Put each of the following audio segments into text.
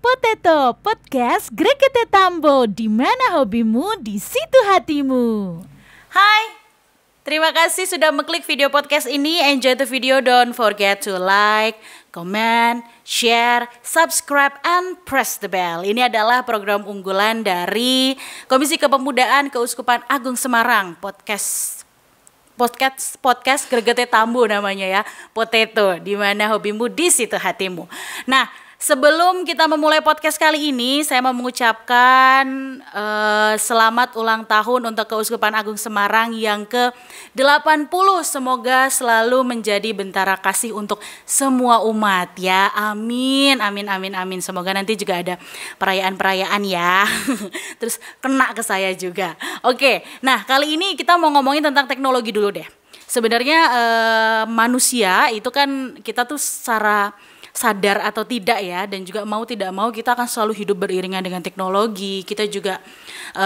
Potato Podcast Gregete Tambo, di mana hobimu, di situ hatimu. Hai, terima kasih sudah mengklik video podcast ini. Enjoy the video, don't forget to like, comment, share, subscribe, and press the bell. Ini adalah program unggulan dari Komisi Kepemudaan Keuskupan Agung Semarang, podcast Gregete Tambo namanya ya, Potato, di mana hobimu di situ hatimu. Nah, sebelum kita memulai podcast kali ini, saya mau mengucapkan selamat ulang tahun untuk Keuskupan Agung Semarang yang ke-80. Semoga selalu menjadi bentara kasih untuk semua umat ya. Amin, amin, amin, amin. Semoga nanti juga ada perayaan-perayaan ya. Terus kena ke saya juga. Oke, nah kali ini kita mau ngomongin tentang teknologi dulu deh. Sebenarnya manusia itu kan kita tuh secara sadar atau tidak ya, dan juga mau tidak mau kita akan selalu hidup beriringan dengan teknologi. Kita juga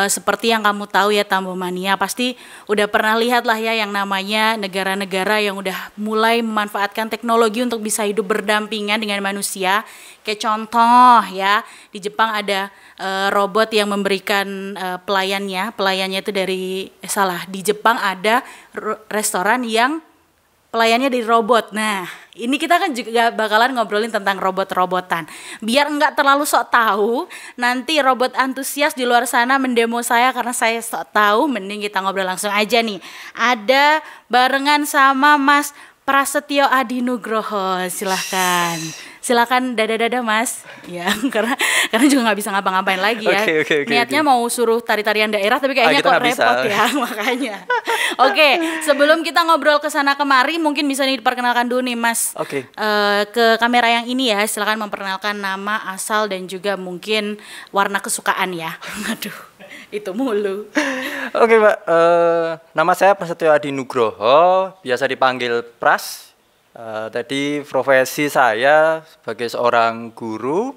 seperti yang kamu tahu ya Tambo Mania, pasti udah pernah lihat lah ya yang namanya negara-negara yang udah mulai memanfaatkan teknologi untuk bisa hidup berdampingan dengan manusia. Kayak contoh ya, di Jepang ada robot yang memberikan pelayannya itu di Jepang ada restoran yang pelayannya dari robot. Nah, ini kita kan juga bakalan ngobrolin tentang robot-robotan. Biar enggak terlalu sok tahu, nanti robot antusias di luar sana mendemo saya karena saya sok tahu, mending kita ngobrol langsung aja nih. Ada barengan sama Mas Prasetyo Adi Nugroho, silakan dada Mas ya, karena juga nggak bisa ngapa-ngapain lagi ya. Okay, niatnya mau suruh tari-tarian daerah tapi kayaknya kok repot ya makanya. Oke, sebelum kita ngobrol ke sana kemari, mungkin bisa diperkenalkan dulu nih Mas. Ke kamera yang ini ya, silakan memperkenalkan nama, asal, dan juga mungkin warna kesukaan ya. Aduh, itu mulu. Oke Mbak, nama saya Prasetyo Adi Nugroho, biasa dipanggil Pras. Tadi profesi saya sebagai seorang guru.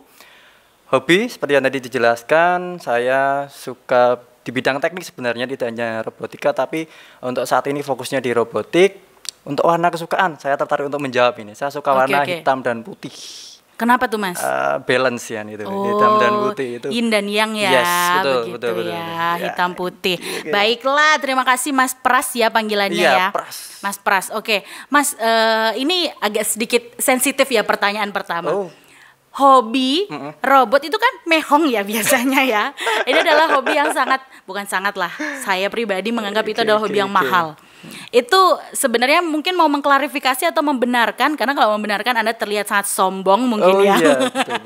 Hobi seperti yang tadi dijelaskan, saya suka di bidang teknik sebenarnya, tidak hanya robotika, tapi untuk saat ini fokusnya di robotik. Untuk warna kesukaan, saya tertarik untuk menjawab ini. Saya suka warna hitam dan putih. Kenapa tuh Mas? Balance ya itu, hitam dan putih itu. Yin dan yang ya, yes, betul, ya, hitam putih. Baiklah, terima kasih Mas Pras ya panggilannya ya. Pras. Mas Pras, oke. Mas, ini agak sedikit sensitif ya pertanyaan pertama. Hobi robot itu kan mehong ya biasanya ya. Ini adalah hobi yang saya pribadi menganggap itu adalah hobi yang mahal. Itu sebenarnya mungkin mau mengklarifikasi atau membenarkan, karena kalau membenarkan Anda terlihat sangat sombong mungkin ya. Iya,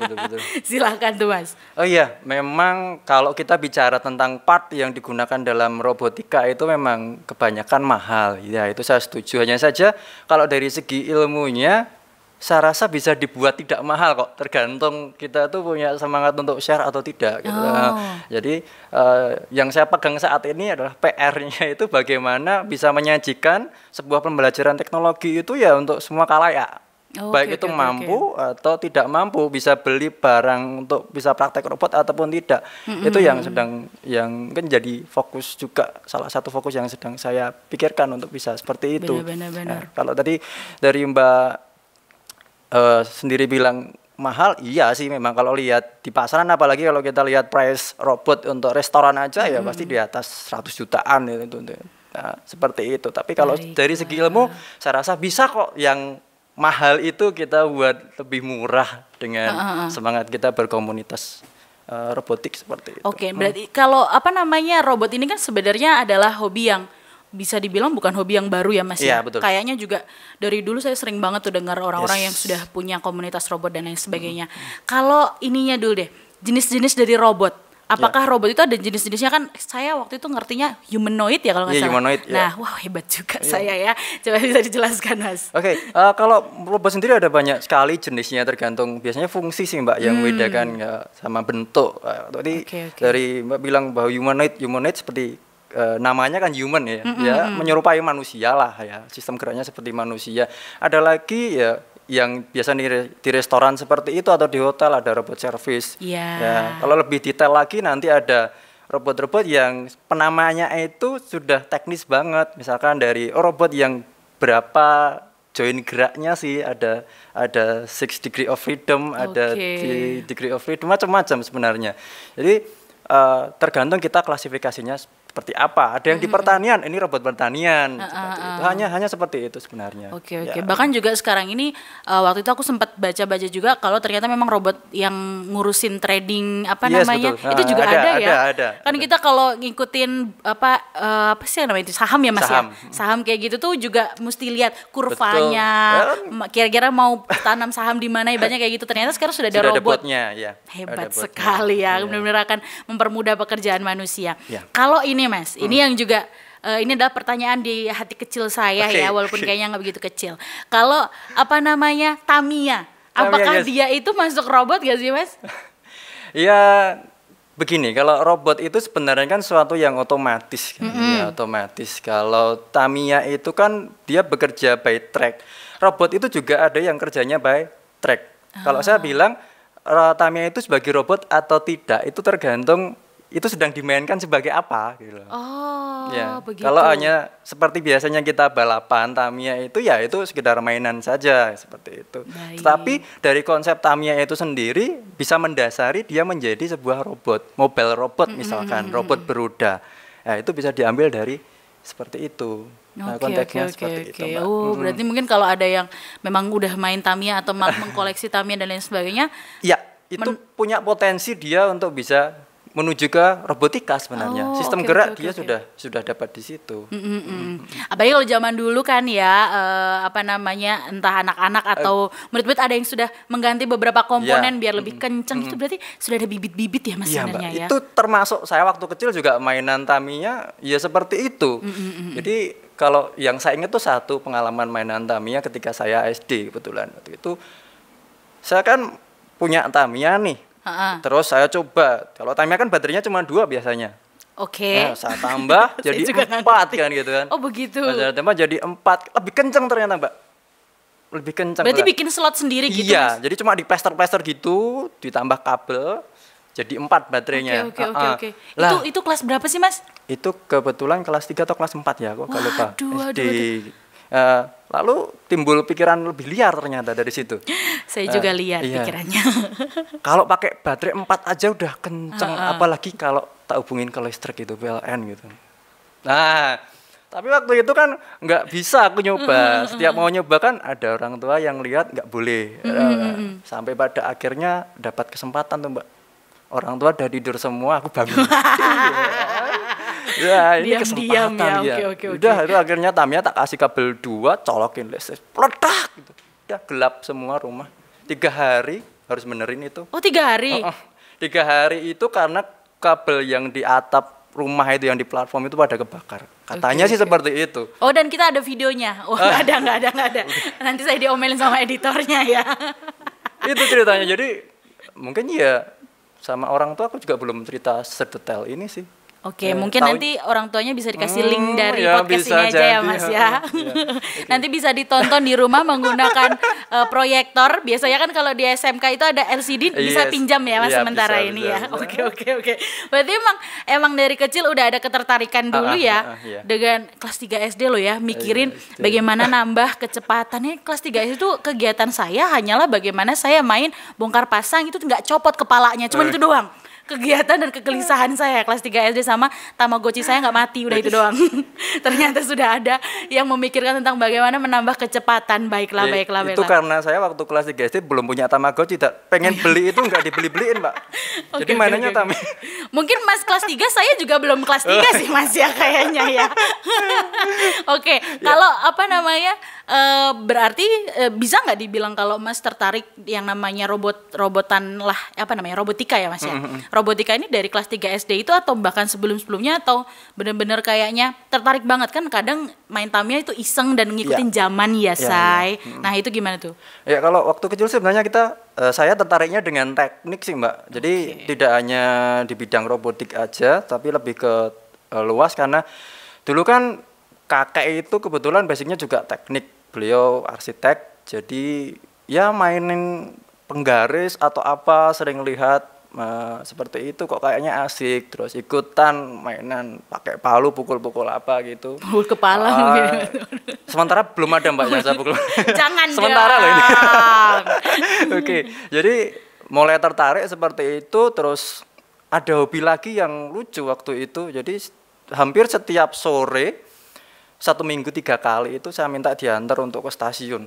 betul. Silakan tuh Mas. Oh iya, memang kalau kita bicara tentang part yang digunakan dalam robotika itu memang kebanyakan mahal. Ya, itu saya setuju. Hanya saja kalau dari segi ilmunya, saya rasa bisa dibuat tidak mahal kok, tergantung kita tuh punya semangat untuk share atau tidak gitu. Jadi yang saya pegang saat ini adalah PR-nya itu bagaimana bisa menyajikan sebuah pembelajaran teknologi itu ya untuk semua khalayak. Baik itu mampu atau tidak mampu, bisa beli barang untuk bisa praktek robot ataupun tidak. Itu yang kan jadi fokus juga, salah satu fokus yang sedang saya pikirkan untuk bisa seperti itu. Benar. Kalau tadi dari Mbak sendiri bilang mahal, iya sih memang kalau lihat di pasaran, apalagi kalau kita lihat price robot untuk restoran aja ya pasti di atas 100 jutaan itu. Nah, seperti itu. Tapi kalau dari segi ilmu saya rasa bisa kok yang mahal itu kita buat lebih murah dengan semangat kita berkomunitas robotik seperti itu. Oke, berarti kalau robot ini kan sebenarnya adalah hobi yang bisa dibilang bukan hobi yang baru ya Mas ya. Betul. Kayaknya juga dari dulu saya sering banget tuh dengar orang-orang yang sudah punya komunitas robot dan lain sebagainya. Kalau ininya dulu deh, jenis-jenis dari robot. Apakah robot itu ada jenis-jenisnya? Kan saya waktu itu ngertinya humanoid ya kalau nggak salah. Humanoid, nah, wah hebat juga saya ya. Coba bisa dijelaskan Mas. Kalau robot sendiri ada banyak sekali jenisnya, tergantung biasanya fungsi sih Mbak yang membedakan ya, sama bentuk. Tadi dari Mbak bilang bahwa humanoid seperti namanya kan human ya, menyerupai manusia lah ya, sistem geraknya seperti manusia. Ada lagi ya yang biasa di restoran seperti itu atau di hotel ada robot service. Ya, kalau lebih detail lagi nanti ada robot-robot yang penamanya itu sudah teknis banget, misalkan dari robot yang berapa join geraknya sih, ada 6 degree of freedom, ada degree of freedom, macam-macam sebenarnya. Jadi tergantung kita klasifikasinya seperti apa. Ada yang di pertanian, ini robot pertanian, seperti itu. Hanya seperti itu sebenarnya. Oke. Bahkan juga sekarang ini waktu itu aku sempat baca-baca juga kalau ternyata memang robot yang ngurusin trading namanya, betul. itu juga ada. Kan kita kalau ngikutin apa sih yang namanya itu saham ya Mas ya. Saham kayak gitu tuh juga mesti lihat kurvanya. Kira-kira mau tanam saham di mana, banyak kayak gitu. Ternyata sekarang sudah ada robotnya. Ya. Hebat sekali ya. Benar-benar akan mempermudah pekerjaan manusia. Ya. Kalau ini Mas, ini yang juga ini adalah pertanyaan di hati kecil saya ya, walaupun kayaknya nggak begitu kecil. Kalau Tamiya, apakah dia itu masuk robot gak sih Mas? Ya begini, kalau robot itu sebenarnya kan suatu yang otomatis kan, ya, otomatis. Kalau Tamiya itu kan dia bekerja by track. Robot itu juga ada yang kerjanya by track. Kalau saya bilang Tamiya itu sebagai robot atau tidak itu tergantung itu sedang dimainkan sebagai apa gitu. Begitu. Kalau hanya seperti biasanya kita balapan, Tamiya itu ya itu sekedar mainan saja seperti itu. Baik. Tetapi dari konsep Tamiya itu sendiri bisa mendasari dia menjadi sebuah robot, mobile robot misalkan, robot beroda. Ya itu bisa diambil dari seperti itu. Konteksnya seperti itu. Berarti mungkin kalau ada yang memang udah main Tamiya atau mengkoleksi Tamiya dan lain sebagainya, ya itu punya potensi dia untuk bisa menuju ke robotika sebenarnya. Sistem gerak dia sudah dapat di situ. Apalagi kalau zaman dulu kan ya entah anak-anak atau murid-murid ada yang sudah mengganti beberapa komponen biar lebih kenceng. Itu berarti sudah ada bibit-bibit ya Mas sebenarnya ya. Itu termasuk saya waktu kecil juga mainan Tamiya ya seperti itu. Jadi kalau yang saya ingat tuh satu pengalaman mainan Tamiya ketika saya SD kebetulan. Waktu itu saya kan punya Tamiya nih. Terus saya coba, kalau Tamiya kan baterainya cuma 2 biasanya. Nah, saya tambah jadi 4 kan gitu kan. Oh begitu. Saya tambah jadi 4, lebih kenceng ternyata Mbak. Lebih kenceng. Berarti bikin slot sendiri gitu Iya, Mas? jadi cuma di plester gitu, ditambah kabel, jadi 4 baterainya. Oke. Itu kelas berapa sih Mas? Itu kebetulan kelas 3 atau kelas 4 ya, kok kalau lupa. SD. Lalu timbul pikiran lebih liar ternyata dari situ. Saya juga liar pikirannya. Kalau pakai baterai 4 aja udah kenceng, apalagi kalau tak hubungin ke listrik itu PLN gitu. Nah, tapi waktu itu kan nggak bisa aku nyoba. Setiap mau nyoba kan ada orang tua yang lihat nggak boleh. Sampai pada akhirnya dapat kesempatan tuh Mbak. Orang tua udah tidur semua, aku bangun. Ya ini kesempatan ya. Oke. Udah itu akhirnya Tamiya tak kasih kabel 2, colokin listrik, peledak gitu. Udah gelap semua rumah. 3 hari harus benerin itu. Oh 3 hari? 3 hari itu karena kabel yang di atap rumah itu yang di platform itu pada kebakar. Katanya sih seperti itu. Oh dan kita ada videonya? Oh nggak ada. Nanti saya diomelin sama editornya ya. Itu ceritanya. Jadi mungkin ya sama orang tua aku juga belum cerita sedetail ini sih. Oke, mungkin nanti orang tuanya bisa dikasih link dari podcast ini aja ya Mas ya. Nanti bisa ditonton di rumah menggunakan proyektor. Biasanya kan kalau di SMK itu ada LCD bisa pinjam ya Mas sementara ini ya. Oke. Berarti emang dari kecil udah ada ketertarikan dulu ya dengan kelas 3 SD lo ya mikirin bagaimana nambah kecepatannya. Kelas 3 SD itu kegiatan saya hanyalah bagaimana saya main bongkar pasang itu nggak copot kepalanya, cuma itu doang. Kegiatan dan kegelisahan saya kelas 3 SD sama Tamagotchi saya nggak mati, udah itu doang. Ternyata sudah ada yang memikirkan tentang bagaimana menambah kecepatan. Baiklah. Itu karena saya waktu kelas 3 SD belum punya Tamagotchi, pengen beli itu nggak dibeli-beliin Mbak. Jadi mainannya Tamiya. Mungkin Mas kelas 3, saya juga belum kelas 3 sih Mas ya kayaknya ya. Oke, kalau berarti bisa nggak dibilang kalau Mas tertarik yang namanya robotan lah, robotika ya Mas ya? Robotika ini dari kelas 3 SD itu atau bahkan sebelum-sebelumnya atau benar-benar kayaknya tertarik banget kan kadang main Tamiya itu iseng dan ngikutin zaman ya Say. Nah itu gimana tuh? Ya kalau waktu kecil sebenarnya saya tertariknya dengan teknik sih Mbak. Jadi tidak hanya di bidang robotik aja tapi lebih ke luas karena dulu kan kakek itu kebetulan basicnya juga teknik. Beliau arsitek jadi ya mainin penggaris atau apa sering lihat seperti itu kok kayaknya asik, terus ikutan mainan pakai palu pukul-pukul apa gitu. Pukul kepala mungkin. Sementara belum ada Mbak yang saya pukul. Jangan Sementara dong. loh ini. Oke, jadi mulai tertarik seperti itu, terus ada hobi lagi yang lucu waktu itu. Jadi hampir setiap sore 1 minggu 3 kali itu saya minta diantar untuk ke stasiun.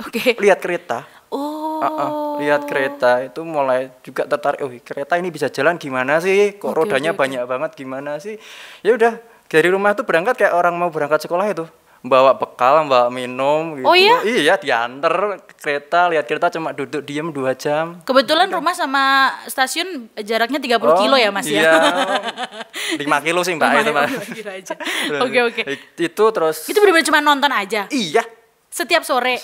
Oke. Lihat kereta. Oh. Lihat kereta itu mulai juga tertarik. Oh, kereta ini bisa jalan gimana sih? Kok Oke, rodanya oke, banyak banget gimana sih? Ya udah, dari rumah itu berangkat kayak orang mau berangkat sekolah itu. Bawa bekal, bawa minum gitu. Oh iya? Iya, diantar kereta, lihat kereta cuma duduk diem 2 jam. Kebetulan rumah sama stasiun jaraknya 30 kilo ya Mas iya, ya. 5 kilo sih Mbak itu Mbak. Oke oke. Itu terus Itu benar-benar cuma nonton aja. iya, Setiap sore.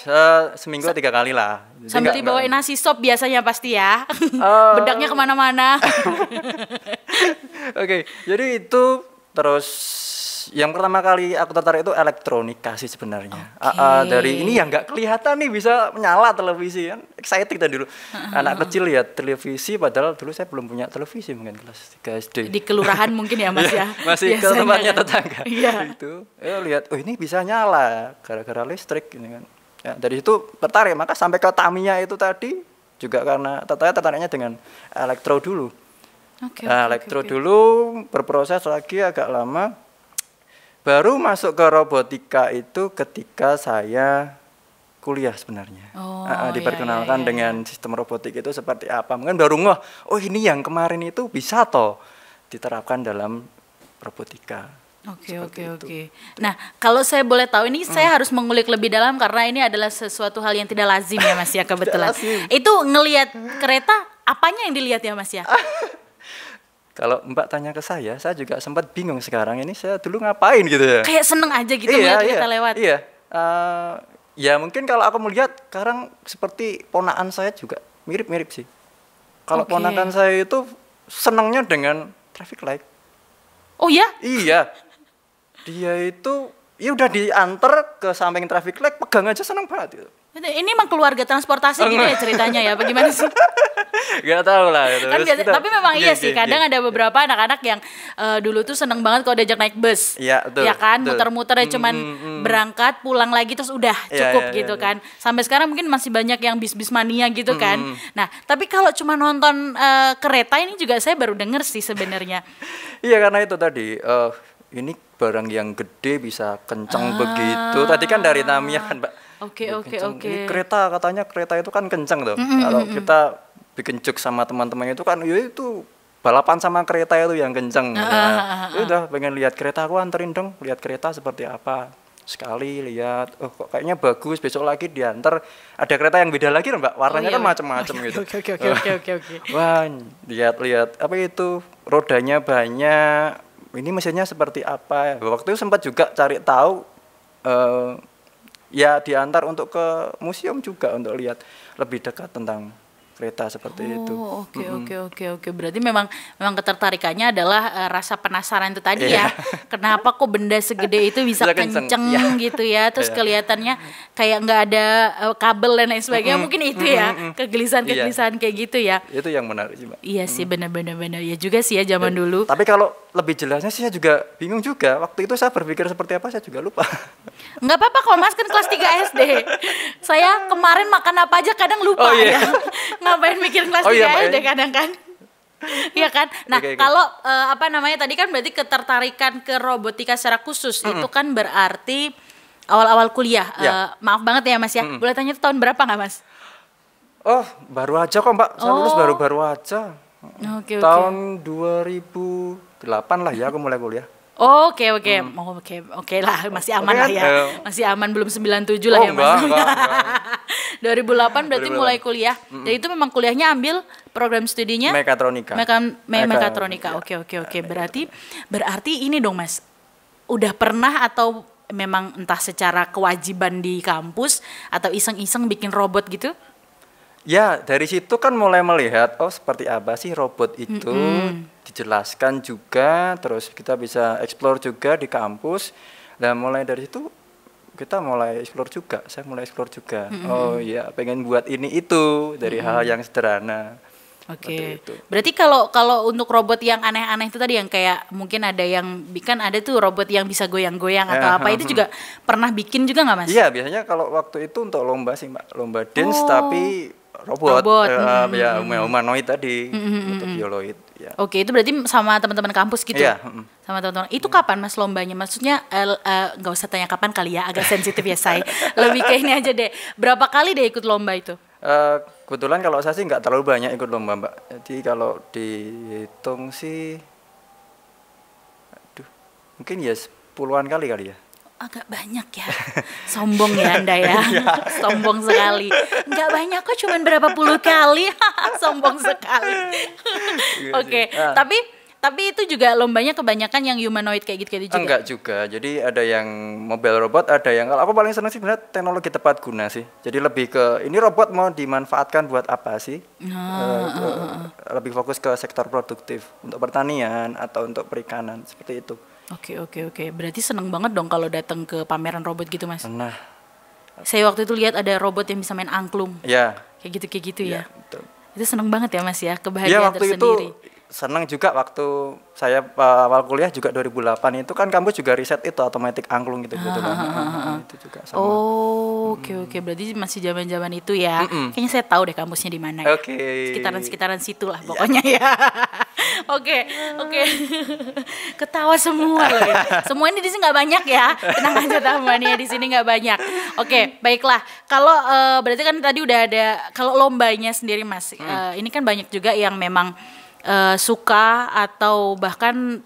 seminggu 3 kali lah. Jadi Sambil nggak- dibawain nasi sop biasanya pasti ya. Bedaknya kemana-mana. Oke, jadi itu terus yang pertama kali aku tertarik itu elektronika sih sebenarnya. Dari ini yang nggak kelihatan nih bisa menyala televisi kan, excited tadi dulu. Anak kecil lihat televisi, padahal dulu saya belum punya televisi mungkin kelas 3 SD. Di kelurahan mungkin ya Mas ya. Masih ke Biasanya tempatnya kan. tetangga. Iya. Itu, lihat, oh ini bisa nyala gara-gara listrik ini kan. Ya, dari situ tertarik, maka sampai ke Tamiya itu tadi juga karena tertariknya dengan elektro dulu. Oke. Elektro dulu berproses lagi agak lama. Baru masuk ke robotika itu ketika saya kuliah sebenarnya. Diperkenalkan iya, iya. dengan sistem robotik itu seperti apa. Mungkin baru ngeh, oh ini yang kemarin itu bisa toh diterapkan dalam robotika. Oke. Seperti itu. Nah, kalau saya boleh tahu ini saya harus mengulik lebih dalam karena ini adalah sesuatu hal yang tidak lazim ya Mas ya kebetulan. lazim. Itu ngelihat kereta apanya yang dilihat ya Mas ya? Kalau Mbak tanya ke saya juga sempat bingung sekarang ini saya dulu ngapain gitu ya. Kayak seneng aja gitu ngeliat kereta lewat. Iya. Ya mungkin kalau aku melihat sekarang seperti ponakan saya juga mirip-mirip sih. Kalau Oke. ponakan saya itu senangnya dengan traffic light. Oh ya? Iya. Dia itu ya udah diantar ke samping traffic light, pegang aja senang banget gitu. Ini emang keluarga transportasi gitu ya ceritanya ya? Bagaimana sih? Gak tahu lah gitu. Kan Terus biasa, kita- tapi memang iya sih. Kadang iya. ada beberapa anak-anak yang dulu tuh seneng banget kalau diajak naik bus. Iya, betul, Ya kan, betul. muter-muter ya cuman berangkat, pulang lagi terus udah Iya, cukup iya, gitu iya. kan. Sampai sekarang mungkin masih banyak yang bis-bis mania gitu kan. Nah, tapi kalau cuma nonton kereta ini juga saya baru denger sih sebenarnya. Iya karena itu tadi ini barang yang gede bisa kenceng begitu. Tadi kan dari Tamiya kan, Mbak. Oke, Wih, oke, kenceng. oke. Ini kereta katanya kereta itu kan kenceng tuh. Kalau kita bikin joke sama teman-teman itu kan ya itu balapan sama kereta itu yang kenceng. Ya udah pengen lihat kereta, aku anterin dong lihat kereta seperti apa. Sekali lihat, oh kok kayaknya bagus, besok lagi diantar. Ada kereta yang beda lagi Mbak, warnanya kan macam-macam gitu. Oke. Wah, lihat-lihat apa itu rodanya banyak. Ini mesinnya seperti apa? Waktu itu sempat juga cari tahu. Ya diantar untuk ke museum juga untuk lihat lebih dekat tentang kereta seperti itu. Oh, oke. Berarti memang ketertarikannya adalah rasa penasaran itu tadi ya. Kenapa kok benda segede itu bisa Bisa kenceng, kenceng iya. gitu ya. Terus kelihatannya kayak nggak ada kabel dan lain sebagainya. Mungkin itu ya, kegelisahan kayak gitu ya. Itu yang menarik sih, Mbak. Iya sih, benar-benar. Ya juga sih ya zaman dulu. Tapi kalau lebih jelasnya sih saya juga bingung juga. Waktu itu saya berpikir seperti apa saya juga lupa. Nggak apa-apa kok Mas, kan kelas 3 SD. Saya kemarin makan apa aja kadang lupa Oh, iya. ya. Ngapain mikirin kelas Oh, 3 iya, Mbak, SD ya. kadang kan. Iya kan? Nah, Oke. kalau apa namanya tadi kan berarti ketertarikan ke robotika secara khusus itu kan berarti awal-awal kuliah. Ya. Maaf banget ya Mas ya. Boleh tanya itu tahun berapa nggak Mas? Oh, baru aja kok Mbak. Saya lulus Oh. baru-baru aja. Oke. Tahun 2008 lah ya aku mulai kuliah. Oke. Oke lah, masih aman Oke lah kan? ya. Masih aman, belum 97 lah ya Mas. enggak. 2008 berarti 2008. mulai kuliah. Dan itu memang kuliahnya ambil program studinya Mekatronika. Mekatronika. Oke. Berarti ini dong Mas. Udah pernah atau memang entah secara kewajiban di kampus atau iseng-iseng bikin robot gitu? Ya, dari situ kan mulai melihat, oh seperti apa sih robot itu, dijelaskan juga, terus kita bisa explore juga di kampus. Dan mulai dari situ kita mulai explore juga, saya mulai explore juga. Oh iya, pengen buat ini itu dari hal yang sederhana. Oke. Seperti itu. Berarti kalau untuk robot yang aneh-aneh itu tadi yang kayak mungkin ada yang bikin ada tuh robot yang bisa goyang-goyang atau apa itu juga pernah bikin juga nggak Mas? Iya, biasanya kalau waktu itu untuk lomba sih Mbak, lomba dance Oh. tapi robot, Robot. ya humanoid tadi, untuk bioloid. Ya. Oke, itu berarti sama teman-teman kampus gitu. Iya, Sama teman-teman. Itu kapan Mas lombanya? Maksudnya nggak usah tanya kapan kali ya, agak sensitif ya saya. Lebih kayak ini aja deh. Berapa kali deh ikut lomba itu? Kebetulan kalau saya sih nggak terlalu banyak ikut lomba Mbak. Jadi kalau dihitung sih, aduh, mungkin ya 10-an kali ya. Agak banyak ya. Sombong ya Anda ya. Sombong sekali. Nggak banyak kok, cuman berapa puluh kali. Sombong sekali. Oke, tapi itu juga lombanya kebanyakan yang humanoid kayak gitu juga. Enggak juga. Jadi ada yang mobile robot, ada yang kalau aku paling senang sih sebenarnya teknologi tepat guna sih. Jadi lebih ke ini robot mau dimanfaatkan buat apa sih? Lebih fokus ke sektor produktif untuk pertanian atau untuk perikanan seperti itu. Oke. Berarti seneng banget dong kalau datang ke pameran robot gitu Mas. Nah, Saya waktu itu lihat ada robot yang bisa main angklung. ya. Kayak gitu ya. Betul. Itu seneng banget ya Mas ya, Iya kebahagiaan waktu tersendiri. itu senang juga waktu saya awal kuliah juga 2008 itu kan kampus juga riset itu otomatis angklung gitu gitu kan. Itu juga sama. Oh, oke. Berarti masih zaman-zaman itu ya. Kayaknya saya tahu deh kampusnya di mana ya. Oke. Sekitaran situ lah pokoknya ya. Oke. Ketawa semua loh ya. Semua ini di sini nggak banyak ya. Tenang aja tamuannya di sini nggak banyak. Oke, baiklah. Kalau berarti kan tadi udah ada kalau lombanya sendiri Mas. Ini kan banyak juga yang memang suka atau bahkan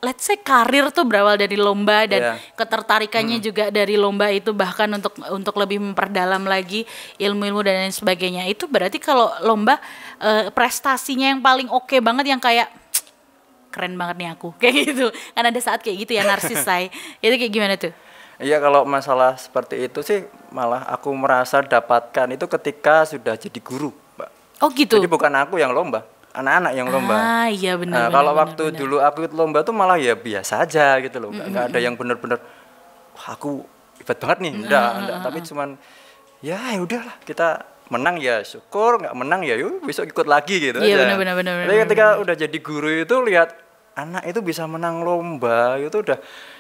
let's say karir tuh berawal dari lomba dan ketertarikannya juga dari lomba itu bahkan untuk lebih memperdalam lagi ilmu-ilmu dan lain sebagainya. Itu berarti kalau lomba prestasinya yang paling oke banget yang kayak keren banget nih aku kayak gitu. Kan ada saat kayak gitu ya narsis saya. Itu kayak gimana tuh? Iya kalau masalah seperti itu sih malah aku merasa dapatkan itu ketika sudah jadi guru, Mbak. Oh gitu. Jadi bukan aku yang lomba, anak-anak yang lomba. Ah iya benar. Kalau waktu dulu aku ikut lomba tuh malah ya biasa aja gitu loh, nggak ada yang bener-bener wah aku hebat banget nih, enggak. Tapi cuman ya udahlah kita menang ya syukur, nggak menang ya yuk besok ikut lagi gitu iya, aja. Benar. Tapi ketika udah jadi guru itu lihat anak itu bisa menang lomba itu udah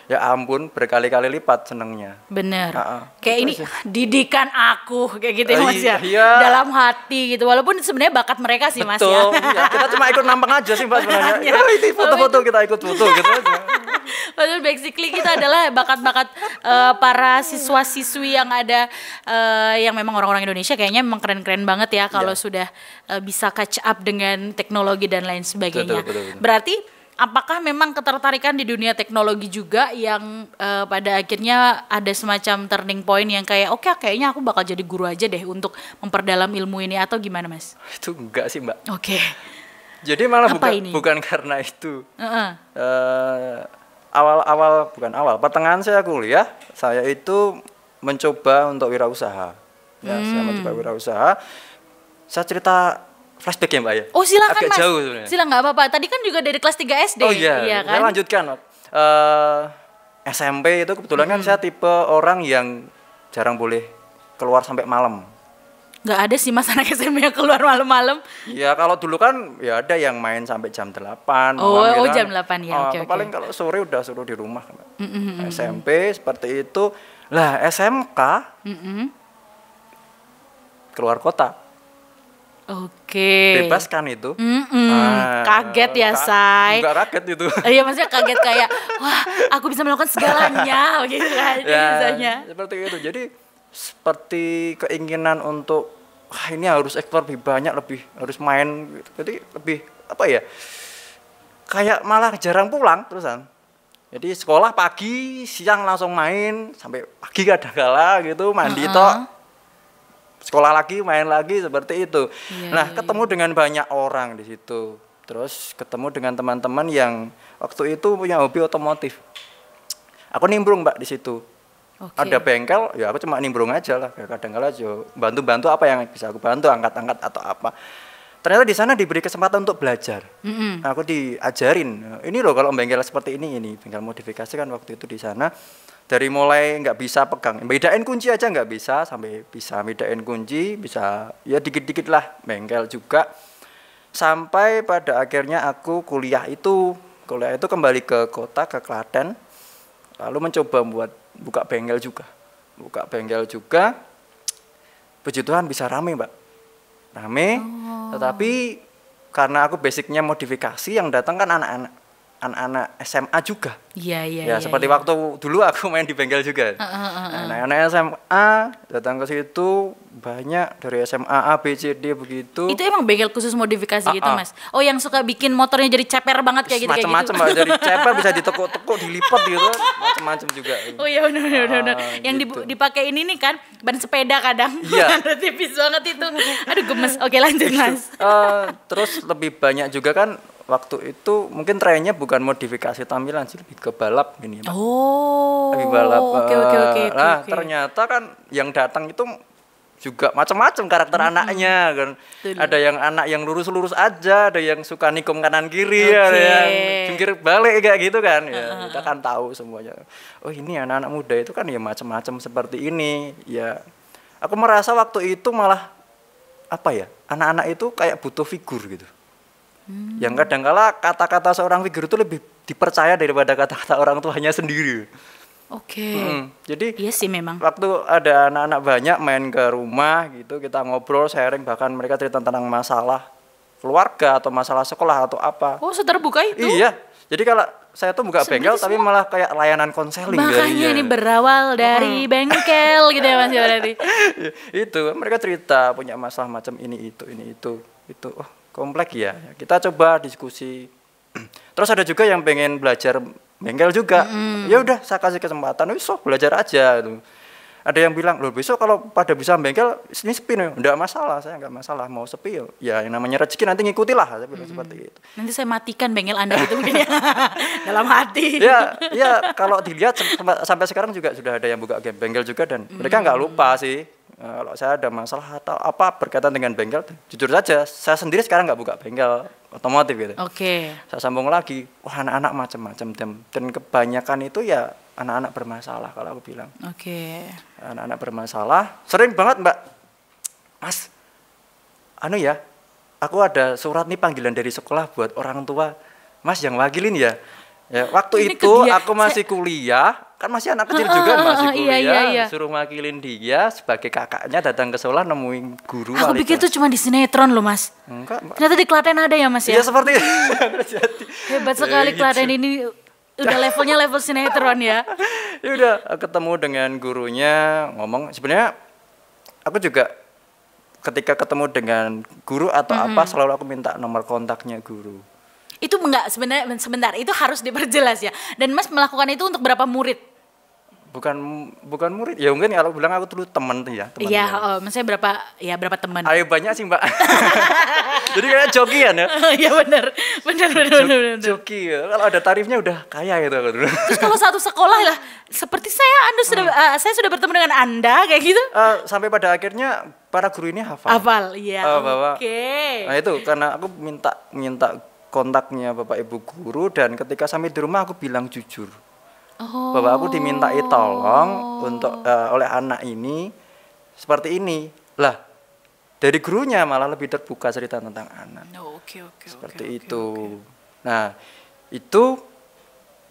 ya ampun berkali-kali lipat senengnya. Bener. Kayak ini didikan aku kayak gitu ya Mas ya. Iya. Dalam hati gitu. Walaupun sebenarnya bakat mereka sih Mas ya. Betul. Ya, kita cuma ikut nampang aja sih Mbak sebenarnya. Ya, ini foto-foto kita ikut foto gitu aja. Padahal basically kita adalah bakat-bakat para siswa-siswi yang ada yang memang orang-orang Indonesia kayaknya memang keren-keren banget ya kalau sudah bisa catch up dengan teknologi dan lain sebagainya. Betul. Berarti apakah memang ketertarikan di dunia teknologi juga yang pada akhirnya ada semacam turning point yang kayak oke, kayaknya aku bakal jadi guru aja deh untuk memperdalam ilmu ini atau gimana Mas? Itu enggak sih Mbak. Oke. Jadi malah Apa bukan karena itu. Awal pertengahan saya kuliah, saya itu mencoba untuk wirausaha. Ya, saya mencoba wirausaha. Saya cerita flashback ya Mbak ya? Oh silakan agak Mas, jauh sebenarnya. silakan nggak apa-apa. Tadi kan juga dari kelas 3 SD. Oh iya kan? saya lanjutkan. SMP itu kebetulan kan saya tipe orang yang jarang boleh keluar sampai malam. Nggak ada sih Mas anak SMP yang keluar malam-malam. Ya kalau dulu kan ya ada yang main sampai jam 8 Oh, malam, gitu jam kan. 8 ya, oke. Paling kalau sore udah suruh di rumah. SMP seperti itu. Lah SMK keluar kota. Oke. Bebas kan itu? Kaget ya, Say. Enggak kaget itu. Iya, maksudnya kaget kayak, wah, aku bisa melakukan segalanya, gitu kan, biasanya. Seperti itu. Jadi seperti keinginan untuk, wah ini harus eksplor lebih banyak, lebih harus main. Gitu. Jadi lebih apa ya? Kayak malah jarang pulang terusan. Jadi sekolah pagi, siang langsung main sampai pagi kadang-kala gitu, mandi tok. Sekolah lagi, main lagi seperti itu. Ketemu dengan banyak orang di situ. Terus ketemu dengan teman-teman yang waktu itu punya hobi otomotif. Aku nimbrung Mbak di situ. Ada bengkel, ya aku cuma nimbrung aja lah. Kadang-kala bantu-bantu apa yang bisa aku bantu, angkat-angkat atau apa. Ternyata di sana diberi kesempatan untuk belajar. Aku diajarin. Ini loh kalau bengkel seperti ini bengkel modifikasi kan waktu itu di sana. Dari mulai nggak bisa pegang, bedain kunci aja nggak bisa, sampai bisa bedain kunci, bisa ya dikit-dikit lah bengkel juga. sampai pada akhirnya aku kuliah itu kembali ke kota, ke Klaten, lalu mencoba buka bengkel juga. Puji Tuhan bisa rame, Mbak. Tetapi karena aku basicnya modifikasi, yang datang kan anak-anak SMA juga. Iya. Seperti waktu dulu aku main di bengkel juga. Anak-anak SMA datang ke situ banyak, dari SMA A, B, C, D begitu. Itu emang bengkel khusus modifikasi gitu, Mas? Oh, yang suka bikin motornya jadi ceper banget kayak gitu? Macam-macam, Mbak. Dari ceper bisa ditekuk-tekuk, dilipat gitu, macam-macam juga. Oh iya, benar. Yang gitu. dipakai ini kan ban sepeda kadang. Iya. Tipis banget itu. Aduh, gemes. Oke, lanjut, Mas. Terus lebih banyak juga kan waktu itu mungkin trennya bukan modifikasi tampilan sih, lebih ke balap gini. Oh. Lebih balap. Oke. Ternyata kan yang datang itu juga macam-macam karakter anaknya kan. Ada yang anak yang lurus-lurus aja, ada yang suka nikung kanan kiri, ada yang jungkir balik kayak gitu kan. Ya, kita kan tahu semuanya. Oh, ini anak-anak muda itu kan ya macam-macam seperti ini. Ya, aku merasa waktu itu malah anak-anak itu kayak butuh figur gitu. Yang kadang-kala kata-kata seorang figur itu lebih dipercaya daripada kata-kata orang tuanya sendiri. Oke. Jadi iya sih memang. Waktu ada anak-anak banyak main ke rumah gitu, kita ngobrol, sharing, bahkan mereka cerita tentang masalah keluarga atau masalah sekolah atau apa. Oh, seterbuka itu? Iya. Jadi kalau saya tuh buka bengkel tapi malah kayak layanan konseling. Makanya ini berawal dari bengkel gitu ya, Mas, berarti. Itu mereka cerita punya masalah macam ini itu. Oh, kompleks ya. Kita coba diskusi. Terus ada juga yang pengen belajar bengkel juga. Ya udah, saya kasih kesempatan. Besok belajar aja gitu. Ada yang bilang, loh besok kalau pada bisa bengkel ini sepi nih. Enggak masalah, saya enggak masalah mau sepi. Ya yang namanya rezeki nanti ngikutilah, saya bilang seperti itu. Nanti saya matikan bengkel Anda gitu mungkin ya. Dalam hati. Ya kalau dilihat sampai sekarang juga sudah ada yang buka bengkel juga dan mereka enggak lupa sih. Kalau saya ada masalah atau apa berkaitan dengan bengkel, jujur saja, saya sendiri sekarang nggak buka bengkel otomotif gitu. Oke. Saya sambung lagi, wah anak-anak macam-macam dan kebanyakan itu ya anak-anak bermasalah kalau aku bilang. Oke. Anak-anak bermasalah, sering banget Mbak, Mas, aku ada surat nih panggilan dari sekolah buat orang tua, Mas yang wakilin ya. Ya waktu ini itu aku masih kuliah. Kan masih anak kecil juga masih kuliah, iya. Suruh makilin dia sebagai kakaknya datang ke sekolah nemuin guru. Aku pikir itu cuma di sinetron loh, Mas. Enggak, Mbak. Ternyata di Klaten ada ya, Mas ya? Iya seperti itu. Hebat sekali Klaten ini, udah levelnya level sinetron ya. Ya udah, ketemu dengan gurunya, ngomong. Sebenarnya aku juga ketika ketemu dengan guru atau apa selalu aku minta nomor kontaknya guru. Itu enggak, sebentar, itu harus diperjelas ya. Dan Mas melakukan itu untuk berapa murid? Bukan murid. Ya mungkin kalau bilang aku dulu teman tuh ya. Iya, maksudnya berapa teman? Ayo banyak sih, Mbak. Jadi kayak jokian ya. Iya benar. Joki ya. Kalau ada tarifnya udah kaya gitu aku dulu. Terus kalau satu sekolah lah, seperti saya sudah bertemu dengan Anda kayak gitu. Sampai pada akhirnya para guru ini hafal. Iya. Oke. Nah itu karena aku minta kontaknya Bapak Ibu guru dan ketika sampai di rumah aku bilang jujur. Bahwa aku dimintai tolong untuk oleh anak ini seperti ini. Lah, dari gurunya malah lebih terbuka cerita tentang anak. Seperti itu. Nah, itu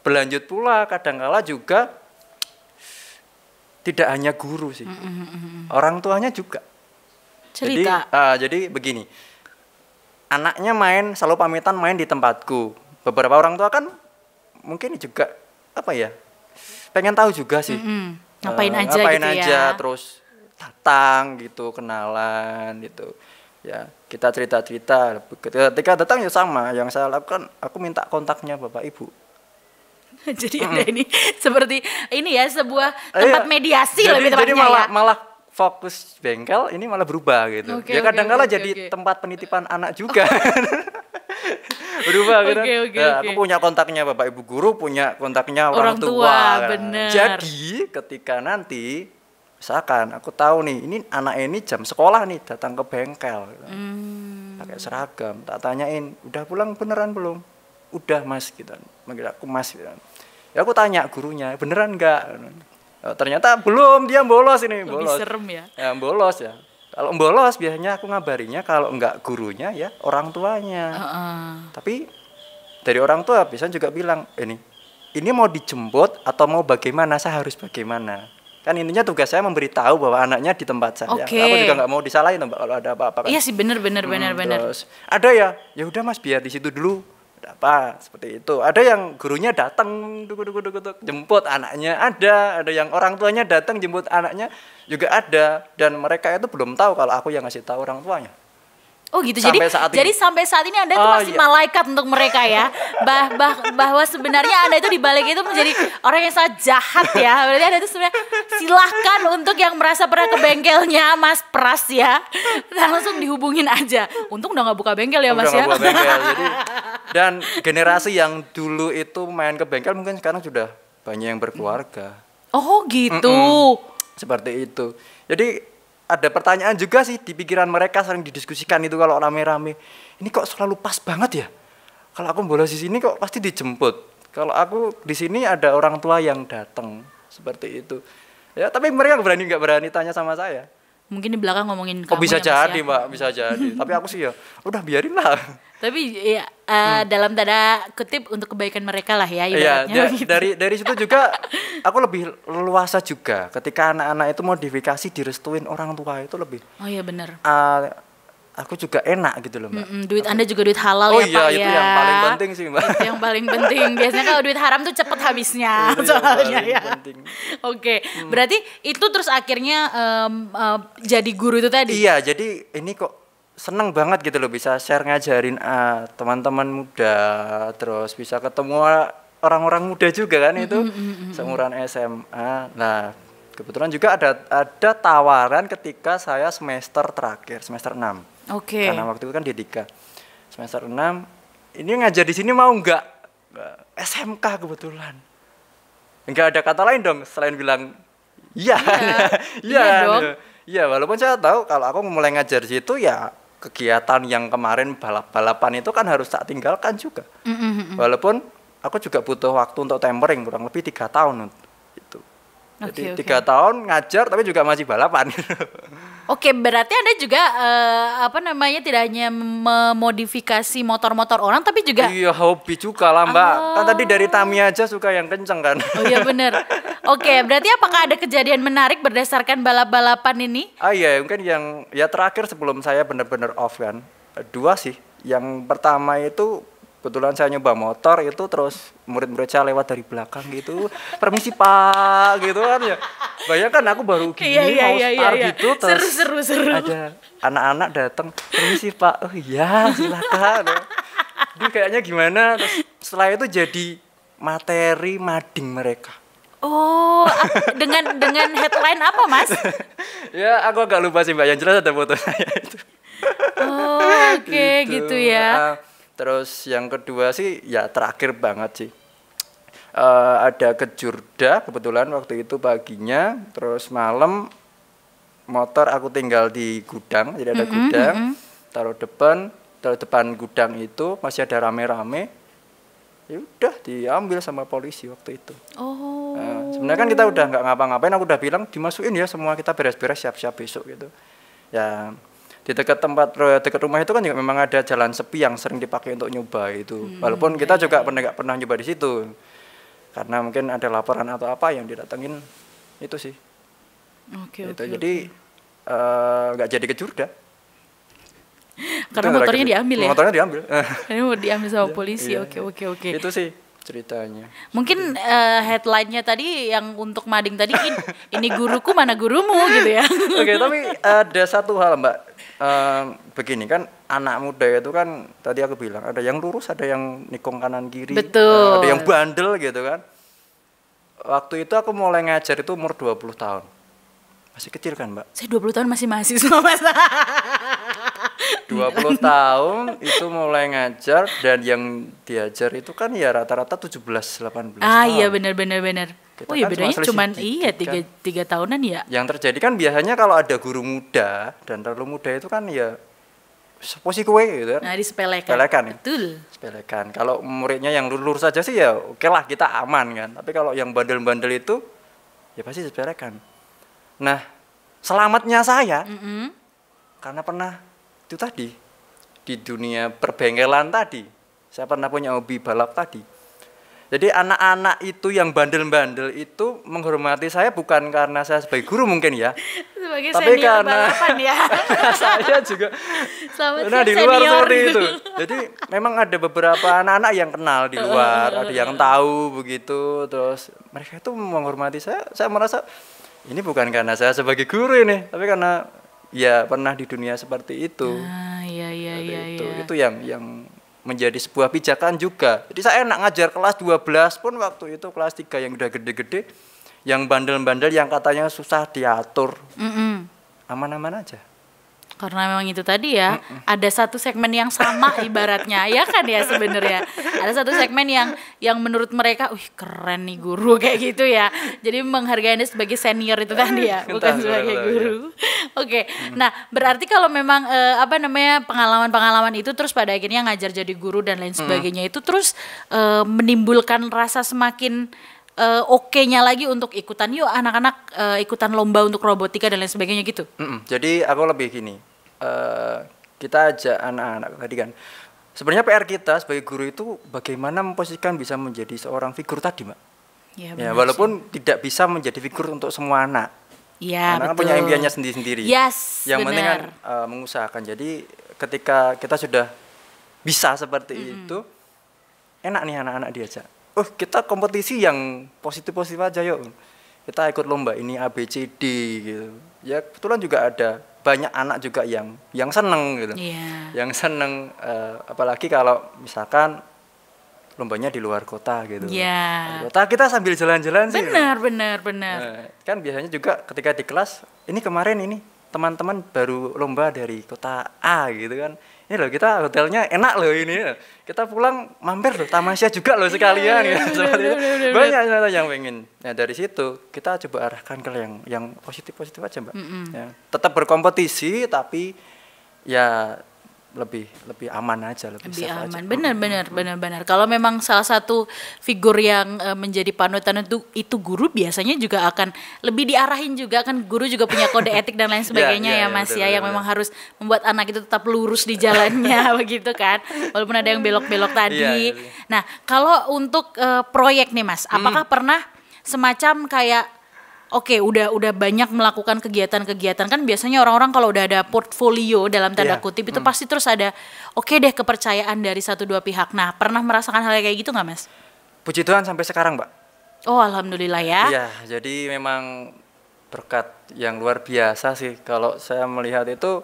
berlanjut pula kadangkala juga tidak hanya guru sih. Orang tuanya juga. Cerita. Jadi begini. Anaknya selalu pamitan main di tempatku. Beberapa orang tua kan mungkin juga pengen tahu juga sih. Ngapain aja gitu ya. Terus datang gitu, kenalan gitu. Ya, kita cerita-cerita. Ketika datang ya sama, yang saya lakukan aku minta kontaknya Bapak Ibu. Jadi ada ini seperti ini ya, sebuah tempat mediasi lebih tepatnya. Jadi malah fokus bengkel ini malah berubah gitu. Kadang-kala jadi tempat penitipan anak juga. Berubah gitu. Aku punya kontaknya Bapak Ibu guru, punya kontaknya orang tua. Bener. Jadi ketika nanti misalkan aku tahu nih, ini anak ini jam sekolah nih datang ke bengkel. Gitu. Pakai seragam, tak tanyain, udah pulang beneran belum? Udah Mas gitu. Manggil aku Mas gitu. Ya aku tanya gurunya, beneran enggak? Ternyata belum, dia bolos ini. Lebih serem ya? Ya bolos ya. Kalau bolos biasanya aku ngabarinya, kalau enggak gurunya ya orang tuanya. Tapi dari orang tua biasanya juga bilang, ini mau dijemput atau mau bagaimana, saya harus bagaimana. Kan intinya tugas saya memberitahu bahwa anaknya di tempat saya. Aku juga nggak mau disalahin Mbak kalau ada apa-apa kan. Iya sih, benar. Terus ada ya udah Mas biar di situ dulu. Ada apa seperti itu. Ada yang gurunya datang duk, jemput anaknya, ada yang orang tuanya datang jemput anaknya juga ada, dan mereka itu belum tahu kalau aku yang ngasih tahu orang tuanya. Oh gitu, jadi sampai saat ini Anda itu masih malaikat untuk mereka ya. Bahwa sebenarnya Anda itu di balik itu menjadi orang yang sangat jahat ya. Berarti Anda itu sebenarnya silahkan untuk yang merasa pernah ke bengkelnya Mas Pras ya, langsung dihubungin aja. Untung udah gak buka bengkel ya Mas ya. Udah gak buka bengkel, jadi, dan generasi yang dulu itu main ke bengkel mungkin sekarang sudah banyak yang berkeluarga. Oh gitu. Seperti itu. Jadi ada pertanyaan juga sih di pikiran mereka, sering didiskusikan itu kalau rame-rame. Ini kok selalu pas banget ya? Kalau aku bolos di sini kok pasti dijemput. Kalau aku di sini ada orang tua yang datang, seperti itu. Ya, tapi mereka nggak berani tanya sama saya. Mungkin di belakang ngomongin kamu. Oh bisa ya, jadi Mbak, bisa jadi. Tapi aku sih ya, udah biarin lah. Tapi ya, dalam tanda kutip untuk kebaikan mereka lah ya ibaratnya. Gitu. Dari situ juga aku lebih leluasa juga ketika anak-anak itu modifikasi direstuin orang tua itu lebih. Oh iya benar. Aku juga enak gitu loh Mbak. Duit Anda juga duit halal ya Pak ya. Oh iya, itu yang paling penting sih Mbak. Itu yang paling penting. Biasanya kalau duit haram tuh cepet habisnya soalnya ya. Oke, berarti itu terus akhirnya jadi guru itu tadi? Iya, jadi ini kok seneng banget gitu loh bisa share ngajarin teman-teman muda, terus bisa ketemu orang-orang muda juga kan itu seumuran SMA. Nah, kebetulan juga ada tawaran ketika saya semester terakhir, semester 6. Oke. Karena waktu itu kan D3. Semester 6, ini ngajar di sini mau enggak? SMK kebetulan. Enggak ada kata lain dong selain bilang iya. Iya, walaupun saya tahu kalau aku mulai ngajar di situ ya kegiatan yang kemarin balap-balapan itu kan harus tak tinggalkan juga. Walaupun aku juga butuh waktu untuk tempering kurang lebih 3 tahun itu. Jadi 3 tahun ngajar tapi juga masih balapan. Oke, berarti Anda juga tidak hanya memodifikasi motor-motor orang tapi juga iya hobi juga lah Mbak. Kan tadi dari Tamiya aja suka yang kenceng kan. Oh iya benar. Oke, berarti apakah ada kejadian menarik berdasarkan balap-balapan ini? Iya, mungkin yang terakhir sebelum saya benar-benar off kan. 2 sih. Yang pertama itu kebetulan saya nyoba motor itu terus murid-murid saya lewat dari belakang gitu, permisi Pak gitu kan ya. Bayangkan aku baru gini mau start gitu terus seru. ada anak-anak datang, permisi Pak, oh iya silakan. Ini kayaknya gimana? Terus setelah itu jadi materi mading mereka. Oh, dengan headline apa Mas? Ya aku agak lupa sih Mbak, yang jelas ada foto saya itu. Oh, oke, gitu ya. Terus yang kedua sih ya terakhir banget sih. Ada ke Jurda kebetulan waktu itu paginya, terus malam motor aku tinggal di gudang, jadi ada gudang, taruh depan gudang itu masih ada rame-rame, ya udah diambil sama polisi waktu itu. Oh. Sebenarnya kan kita udah nggak ngapa-ngapain, aku udah bilang dimasukin ya semua, kita beres-beres siap-siap besok gitu. Ya di dekat rumah itu kan juga memang ada jalan sepi yang sering dipakai untuk nyoba itu. Walaupun kita juga nggak pernah nyoba di situ. Karena mungkin ada laporan atau apa yang didatengin itu sih. Oke. Jadi nggak jadi ke Jurda. Karena motornya diambil ya? Motornya diambil. Ini mau diambil sama polisi. Oke. Itu sih ceritanya. Mungkin headline-nya tadi yang untuk mading tadi ini guruku mana gurumu gitu ya. Oke, tapi ada satu hal Mbak. Begini kan anak muda itu kan tadi aku bilang ada yang lurus, ada yang nikung kanan kiri. Betul. Ada yang bandel gitu kan. Waktu itu aku mulai ngajar itu umur 20 tahun. Masih kecil kan Mbak? Saya 20 tahun masih mahasiswa Mas. 20 tahun itu mulai ngajar, dan yang diajar itu kan ya rata-rata 17-18 tahun. Iya benar. Oh iya kan bedanya cuman tiga tahunan ya. Yang terjadi kan biasanya kalau ada guru muda dan terlalu muda itu kan ya posisi kue gitu. Nah disepelekan. Betul. Sepelekan. Kalau muridnya yang lurus saja sih ya oke lah kita aman kan. Tapi kalau yang bandel-bandel itu ya pasti sepelekan. Nah selamatnya saya karena pernah itu tadi di dunia perbengkelan tadi, saya pernah punya hobi balap tadi. Jadi anak-anak itu yang bandel-bandel itu menghormati saya bukan karena saya sebagai guru mungkin ya, Sebagai tapi senior karena balapan ya. saya juga Selamat nah siang, di luar senior. seperti itu. Jadi memang ada beberapa anak-anak yang kenal di luar, ada yang tahu begitu, terus mereka itu menghormati saya. Saya merasa ini bukan karena saya sebagai guru ini, tapi karena ya pernah di dunia seperti itu. Ah, iya iya Seperti iya itu. iya. Itu yang menjadi sebuah pijakan juga. Jadi saya enak ngajar kelas 12 pun waktu itu kelas 3 yang udah gede-gede, yang bandel-bandel yang katanya susah diatur. Aman-aman aja. Karena memang itu tadi ya, ada satu segmen yang sama ibaratnya, ya kan ya sebenarnya. Ada satu segmen yang menurut mereka, keren nih guru kayak gitu ya. Jadi menghargai Anda sebagai senior itu tadi ya, bukan Entah, sebagai entah, guru. Oke. Nah, berarti kalau memang pengalaman-pengalaman itu terus pada akhirnya ngajar jadi guru dan lain sebagainya itu terus menimbulkan rasa semakin oke-nya lagi untuk ikutan yuk anak-anak ikutan lomba untuk robotika dan lain sebagainya gitu. Jadi aku lebih gini, kita ajak anak-anak tadi kan. Sebenarnya PR kita sebagai guru itu bagaimana memposisikan bisa menjadi seorang figur tadi, Mbak. Ya, walaupun tidak bisa menjadi figur untuk semua anak. Iya, Anak betul. punya impiannya sendiri-sendiri. Yes, Yang penting kan benar. mengusahakan. Jadi ketika kita sudah bisa seperti itu, enak nih anak-anak diajak. Kita kompetisi yang positif-positif aja yuk. Kita ikut lomba ini A B C D gitu. Ya kebetulan juga ada banyak anak juga yang seneng gitu. Iya. Yang seneng apalagi kalau misalkan lombanya di luar kota gitu. Iya. Di kota kita sambil jalan-jalan sih. Benar. Kan biasanya juga ketika di kelas, ini kemarin ini teman-teman baru lomba dari kota A gitu kan. Ini loh kita hotelnya enak loh ini. Kita pulang mampir loh Tamasya juga loh sekalian ya. Seperti itu. Banyak yang pengen. Nah dari situ kita coba arahkan ke yang positif-positif aja Mbak. Ya, tetap berkompetisi tapi ya lebih aman aja, lebih safe aman. aja. Benar. Kalau memang salah satu figur yang menjadi panutan itu guru, biasanya juga akan lebih diarahin juga kan, guru juga punya kode etik dan lain sebagainya ya Mas betul, ya, yang memang harus membuat anak itu tetap lurus di jalannya begitu kan, walaupun ada yang belok-belok tadi. Iya. Nah, kalau untuk proyek nih Mas, apakah pernah semacam kayak udah banyak melakukan kegiatan-kegiatan kan, biasanya orang-orang kalau udah ada portfolio dalam tanda kutip itu pasti terus ada deh kepercayaan dari satu dua pihak. Nah, pernah merasakan hal kayak gitu nggak Mas? Puji Tuhan sampai sekarang Mbak. Oh alhamdulillah ya. Iya, jadi memang berkat yang luar biasa sih kalau saya melihat itu.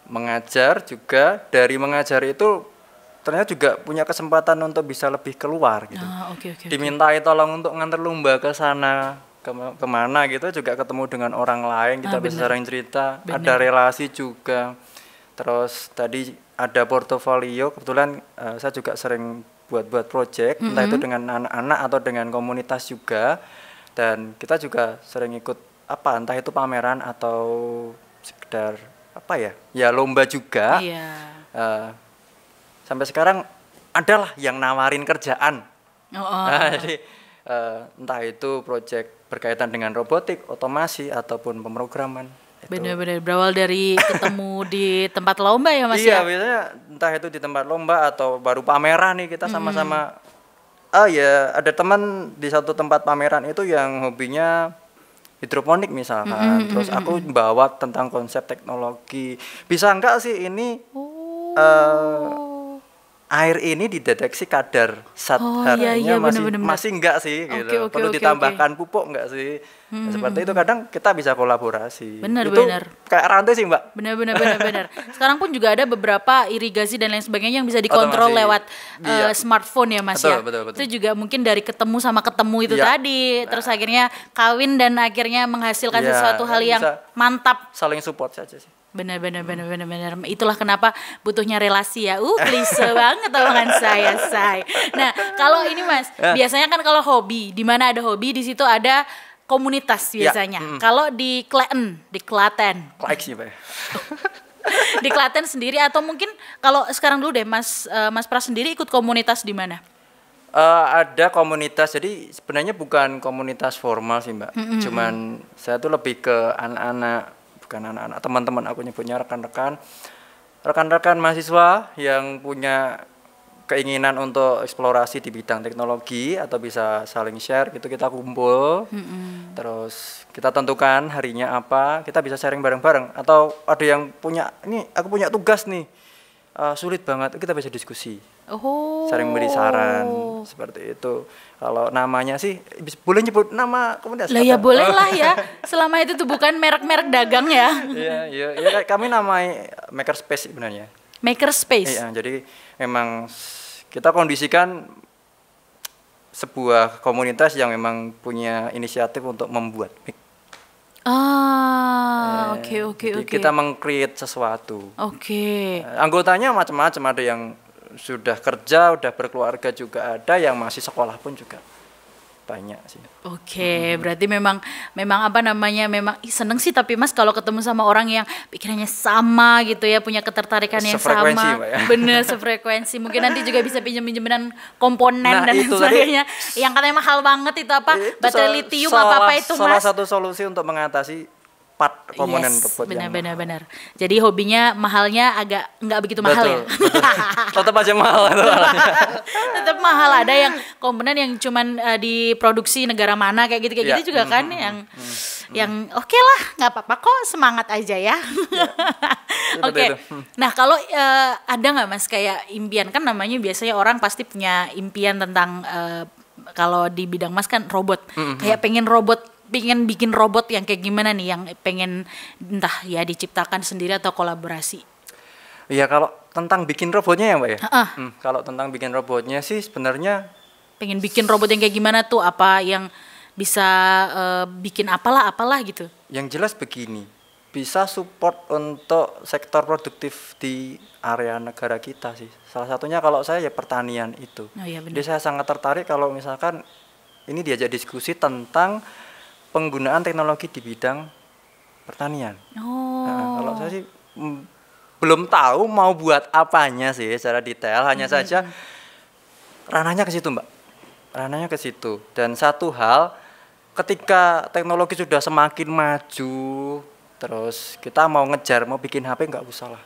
Mengajar juga, dari mengajar itu ternyata juga punya kesempatan untuk bisa lebih keluar gitu. Dimintai tolong untuk nganter lomba ke sana kemana gitu, juga ketemu dengan orang lain, kita bisa sering cerita, ada relasi juga. Terus tadi ada portofolio, kebetulan saya juga sering buat project, entah itu dengan anak-anak atau dengan komunitas juga, dan kita juga sering ikut entah itu pameran atau sekedar ya lomba juga. Sampai sekarang adalah yang nawarin kerjaan. Nah, jadi entah itu project berkaitan dengan robotik, otomasi ataupun pemrograman. Benar-benar berawal dari ketemu di tempat lomba ya Mas iya, ya? biasanya entah itu di tempat lomba atau baru pameran nih kita sama-sama. Ada teman di satu tempat pameran itu yang hobinya hidroponik misalkan. Terus aku bawa tentang konsep teknologi. Bisa enggak sih ini air ini dideteksi kadar zat harinya masih enggak sih gitu. Perlu ditambahkan pupuk enggak sih? Seperti itu kadang kita bisa kolaborasi. Benar. Kayak rantai sih, Mbak. Benar. Sekarang pun juga ada beberapa irigasi dan lain sebagainya yang bisa dikontrol lewat smartphone ya Mas. Betul. Itu juga mungkin dari ketemu itu tadi, terus akhirnya kawin dan akhirnya menghasilkan sesuatu hal yang mantap. Saling support saja sih. Benar. Itulah kenapa butuhnya relasi ya. Klise banget omongan saya, say. Nah, kalau ini Mas, biasanya kan kalau hobi, di mana ada hobi di situ ada komunitas biasanya. Kalau di Klaten. Sih, Pak. Di Klaten sendiri atau mungkin kalau sekarang dulu deh Mas Pras sendiri ikut komunitas di mana? Ada komunitas, jadi sebenarnya bukan komunitas formal sih Mbak. Cuman saya tuh lebih ke anak-anak bukan anak-anak, teman-teman aku nyebutnya rekan-rekan mahasiswa yang punya keinginan untuk eksplorasi di bidang teknologi atau bisa saling share gitu, kita kumpul. Terus kita tentukan harinya apa, kita bisa sharing bareng-bareng. Atau ada yang punya, ini aku punya tugas nih, sulit banget, kita bisa diskusi. Saling beri saran seperti itu. Kalau namanya sih boleh nyebut nama komunitas? Lah ya boleh lah ya, selama itu tuh bukan merek-merek dagang ya. Iya, kami namai Makerspace sebenarnya. Makerspace. Iya, jadi memang kita kondisikan sebuah komunitas yang memang punya inisiatif untuk membuat mic. Oke. Kita meng-create sesuatu. Oke. Anggotanya macam-macam, ada yang sudah kerja, udah berkeluarga juga ada, yang masih sekolah pun juga banyak sih. Oke, berarti memang apa namanya, memang seneng sih tapi Mas kalau ketemu sama orang yang pikirannya sama gitu ya, punya ketertarikan yang sama. Mbak, ya? Bener, sefrekuensi. Mungkin nanti juga bisa pinjem-pinjeman komponen dan sebagainya. Yang katanya mahal banget itu apa? Baterai litium apa itu Mas? Salah satu solusi untuk mengatasi part komponen robot. Benar. Jadi hobinya mahalnya agak nggak begitu mahal ya. Tetap aja mahal. Tetap mahal. Ada yang komponen yang cuman diproduksi negara mana kayak gitu juga kan yang oke lah, nggak apa-apa kok, semangat aja ya. Oke. Nah kalau ada nggak Mas kayak impian, kan namanya biasanya orang pasti punya impian tentang kalau di bidang Mas kan robot, kayak pengen bikin robot yang kayak gimana nih, yang pengen entah ya diciptakan sendiri atau kolaborasi. Iya, kalau tentang bikin robotnya ya Mbak ya. Kalau tentang bikin robotnya sih sebenarnya pengen bikin robot yang kayak gimana tuh, apa yang bisa bikin apalah gitu. Yang jelas begini, bisa support untuk sektor produktif di area negara kita sih. Salah satunya kalau saya ya pertanian itu. Jadi saya sangat tertarik kalau misalkan ini diajak diskusi tentang penggunaan teknologi di bidang pertanian. Nah, kalau saya sih belum tahu mau buat apanya sih secara detail, hanya saja ranahnya ke situ Mbak. Ranahnya ke situ. Dan satu hal, ketika teknologi sudah semakin maju, terus kita mau bikin HP nggak usah lah.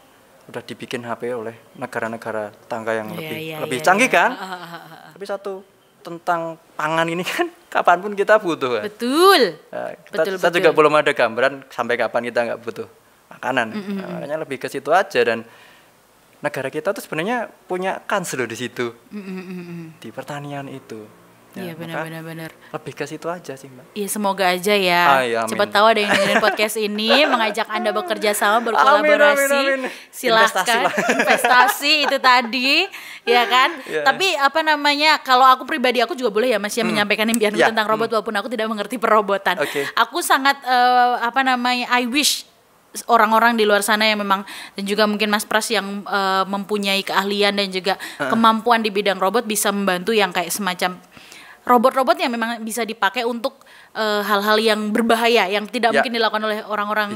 Udah dibikin HP oleh negara-negara tetangga yang lebih canggih kan. Tapi satu, tentang pangan ini kan kapanpun kita butuh kan? Betul. Saya juga belum ada gambaran sampai kapan kita nggak butuh makanan. Makanya lebih ke situ aja, dan negara kita tuh sebenarnya punya kans loh di situ, di pertanian itu. Iya benar. Lebih ke situ aja sih Mbak. Iya semoga aja ya. Cepat tahu ada yang dengerin podcast ini, mengajak Anda bekerja sama, berkolaborasi. Amin. Silahkan investasi itu tadi, ya kan. Tapi apa namanya? Kalau aku pribadi, aku juga boleh ya Mas ya menyampaikan impianku tentang robot walaupun aku tidak mengerti perobotan. Aku sangat I wish orang-orang di luar sana yang memang, dan juga mungkin Mas Pras yang mempunyai keahlian dan juga kemampuan di bidang robot bisa membantu yang kayak semacam robot-robot yang memang bisa dipakai untuk hal-hal yang berbahaya yang tidak mungkin dilakukan oleh orang-orang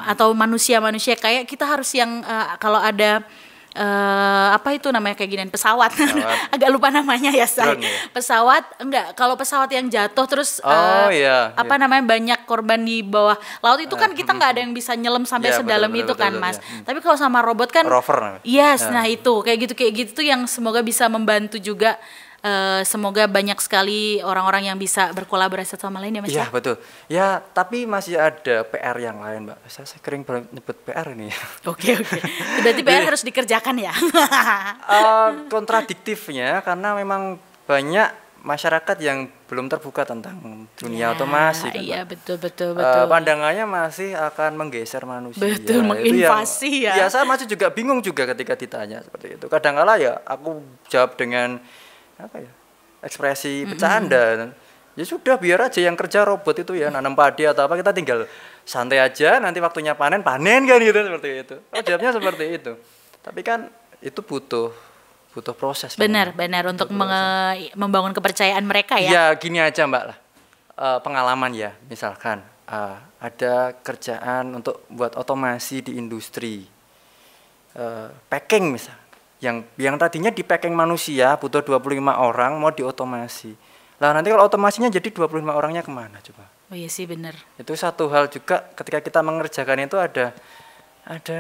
atau manusia-manusia. Kayak kita harus yang kalau ada apa itu namanya kayak ginian, pesawat. Agak lupa namanya ya saya. Pesawat enggak, kalau pesawat yang jatuh terus namanya banyak korban di bawah laut itu kan kita nggak ada yang bisa nyelam sampai sedalam itu kan Mas. Tapi kalau sama robot kan rover. Nah itu kayak gitu yang semoga bisa membantu juga. Semoga banyak sekali orang-orang yang bisa berkolaborasi satu sama lain ya Mas. Iya betul. Ya tapi masih ada PR yang lain Mbak. Saya kering nyebut PR ini. Oke. Berarti PR harus dikerjakan ya. Kontradiktifnya karena memang banyak masyarakat yang belum terbuka tentang dunia otomasi. Iya betul. Pandangannya masih akan menggeser manusia. Betul, menginvasi ya. Ya saya masih juga bingung juga ketika ditanya seperti itu. Kadang-kala ya aku jawab dengan ekspresi bercanda. Ya sudah, biar aja yang kerja robot itu ya, nanam padi atau apa, kita tinggal santai aja, nanti waktunya panen kan gitu, seperti itu. Jawabnya seperti itu. Tapi kan itu butuh proses. Benar untuk membangun kepercayaan mereka ya. Ya gini aja Mbak lah, pengalaman ya, misalkan ada kerjaan untuk buat otomasi di industri, packing misal. Yang tadinya di packing manusia butuh 25 orang mau diotomasi. Lah nanti kalau otomasinya jadi 25 orangnya kemana coba? Oh iya sih bener. Itu satu hal juga ketika kita mengerjakan itu ada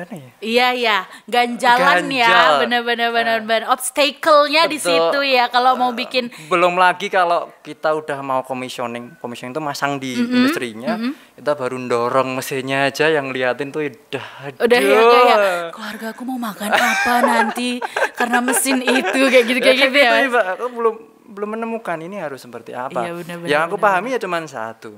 nih. Iya, ganjalan ya, Ganjal. bener, obstacle-nya di Betul. situ ya kalau mau bikin. Belum lagi kalau kita udah mau commissioning itu masang di industrinya, kita baru dorong mesinnya aja yang liatin tuh Udah ya kayak keluarga aku mau makan apa nanti karena mesin itu kayak gitu ya. Mbak, aku belum menemukan ini harus seperti apa. Iya, benar, yang aku pahami ya cuma satu.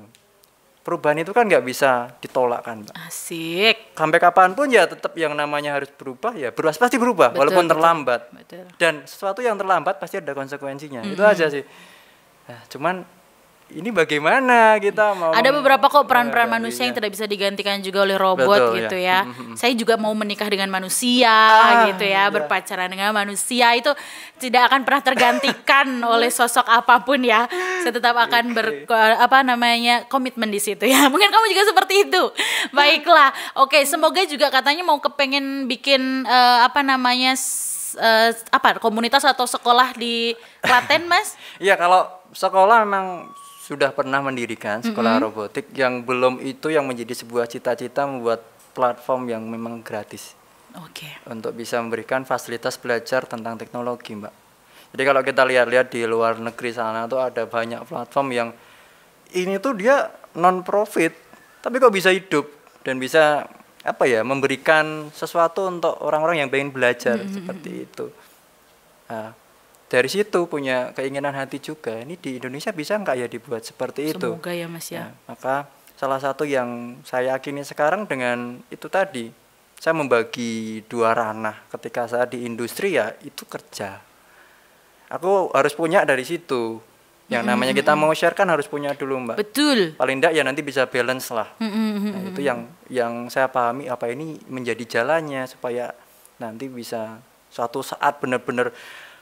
Perubahan itu kan nggak bisa ditolak kan, Mbak. Asik. Sampai kapanpun ya tetap yang namanya harus berubah ya pasti berubah walaupun terlambat. Betul. Dan sesuatu yang terlambat pasti ada konsekuensinya. Itu aja sih. Nah, cuman ini bagaimana kita mau Ada beberapa kok peran-peran manusia yang tidak bisa digantikan juga oleh robot. Betul, gitu ya. Saya juga mau menikah dengan manusia gitu ya, berpacaran dengan manusia itu tidak akan pernah tergantikan oleh sosok apapun ya. Saya tetap akan komitmen di situ ya. Mungkin kamu juga seperti itu. Baiklah. Oke, semoga juga katanya mau kepengen bikin komunitas atau sekolah di Klaten, Mas? Iya, kalau sekolah memang sudah pernah mendirikan sekolah robotik. Yang belum itu yang menjadi sebuah cita-cita membuat platform yang memang gratis. Oke. Untuk bisa memberikan fasilitas belajar tentang teknologi, Mbak. Jadi kalau kita lihat-lihat di luar negeri sana tuh ada banyak platform yang ini tuh dia non profit tapi kok bisa hidup dan bisa memberikan sesuatu untuk orang-orang yang pengen belajar seperti itu. Nah, dari situ punya keinginan hati juga, ini di Indonesia bisa nggak ya dibuat seperti itu? Semoga ya Mas ya. Nah, maka salah satu yang saya yakini sekarang dengan itu tadi, saya membagi dua ranah. Ketika saya di industri ya itu kerja, aku harus punya dari situ. Yang namanya kita mau share kan harus punya dulu, Mbak. Betul. Paling enggak ya nanti bisa balance lah. Nah, itu yang saya pahami apa ini menjadi jalannya supaya nanti bisa suatu saat benar-benar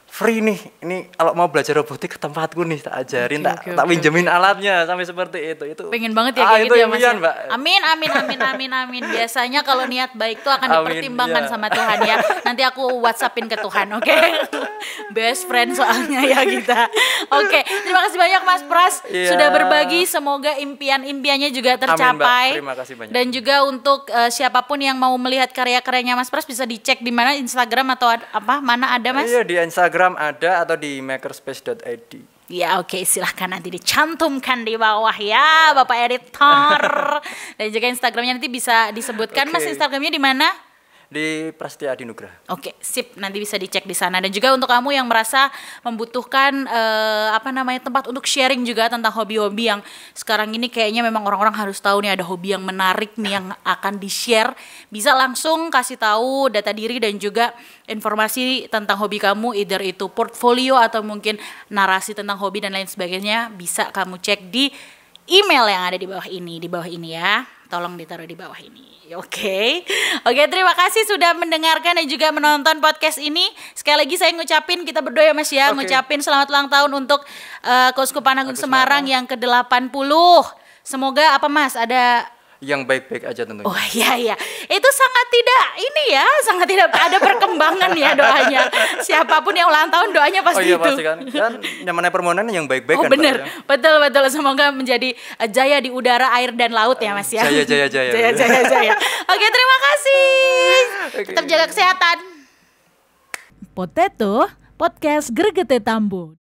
free nih, ini kalau mau belajar robotik ke tempatku nih, tak ajarin, tak pinjemin alatnya sampai seperti itu. Pengen banget ya kayak gitu ya Mas. Impian, Mbak. Amin. Biasanya kalau niat baik tuh akan dipertimbangkan sama Tuhan ya. Nanti aku WhatsAppin ke Tuhan, oke? Best friend soalnya ya kita. Oke, terima kasih banyak Mas Pras sudah berbagi. Semoga impian-impiannya juga tercapai. Amin, Mbak. Terima kasih banyak. Dan juga untuk siapapun yang mau melihat karya-karyanya Mas Pras bisa dicek di mana, Instagram atau mana ada Mas? Iya, di Instagram ada atau di makerspace.id. Ya oke, silahkan nanti dicantumkan di bawah ya Bapak editor. Dan juga Instagramnya nanti bisa disebutkan. Mas, Instagramnya di mana? Di Prastia Adinugraha. Oke, sip, nanti bisa dicek di sana. Dan juga untuk kamu yang merasa membutuhkan tempat untuk sharing juga tentang hobi-hobi yang sekarang ini kayaknya memang orang-orang harus tahu nih, ada hobi yang menarik nih yang akan di-share, bisa langsung kasih tahu data diri dan juga informasi tentang hobi kamu, either itu portfolio atau mungkin narasi tentang hobi dan lain sebagainya, bisa kamu cek di email yang ada di bawah ini ya. Tolong ditaruh di bawah ini. Oke, terima kasih sudah mendengarkan dan juga menonton podcast ini. Sekali lagi saya ngucapin, kita berdoa ya Mas ya, ngucapin selamat ulang tahun untuk Keuskupan Agung Semarang yang ke-80. Semoga Mas, ada yang baik-baik aja tentunya. Oh iya, itu sangat tidak ada perkembangan ya doanya. Siapapun yang ulang tahun doanya pasti itu. Pasti kan namanya permohonan yang baik-baik kan. Bener, Pak, ya? Betul. Semoga menjadi jaya di udara, air dan laut ya Mas ya. Jaya. Jaya. Oke, terima kasih. Tetap jaga kesehatan. Potato Podcast Gregete Tambo.